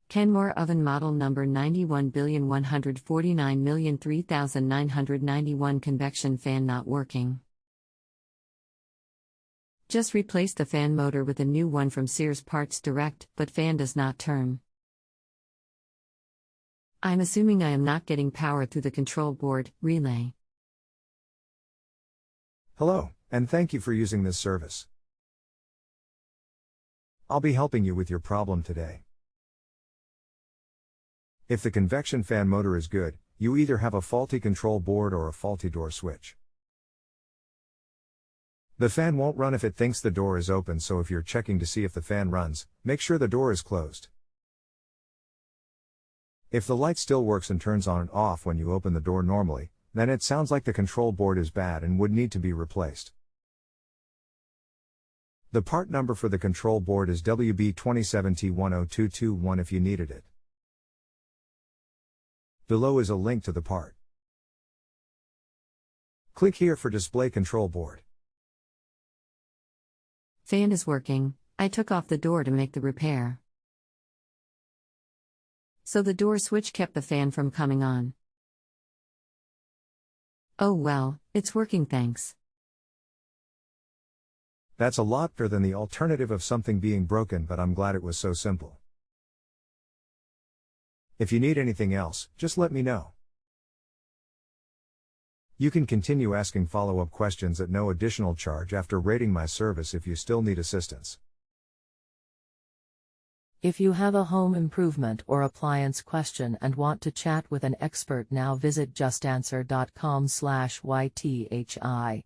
Kenmore oven model number 91,149,003,991 convection fan not working. Just replace the fan motor with a new one from Sears Parts Direct, but fan does not turn. I'm assuming I am not getting power through the control board relay. Hello, and thank you for using this service. I'll be helping you with your problem today. If the convection fan motor is good, you either have a faulty control board or a faulty door switch. The fan won't run if it thinks the door is open, so if you're checking to see if the fan runs, make sure the door is closed. If the light still works and turns on and off when you open the door normally, then it sounds like the control board is bad and would need to be replaced. The part number for the control board is WB27T10221 if you needed it. Below is a link to the part. Click here for display control board. Fan is working. I took off the door to make the repair. So the door switch kept the fan from coming on. Oh well, it's working, thanks. That's a lot better than the alternative of something being broken, but I'm glad it was so simple. If you need anything else, just let me know. You can continue asking follow-up questions at no additional charge after rating my service if you still need assistance. If you have a home improvement or appliance question and want to chat with an expert now, visit justanswer.com/YTHI.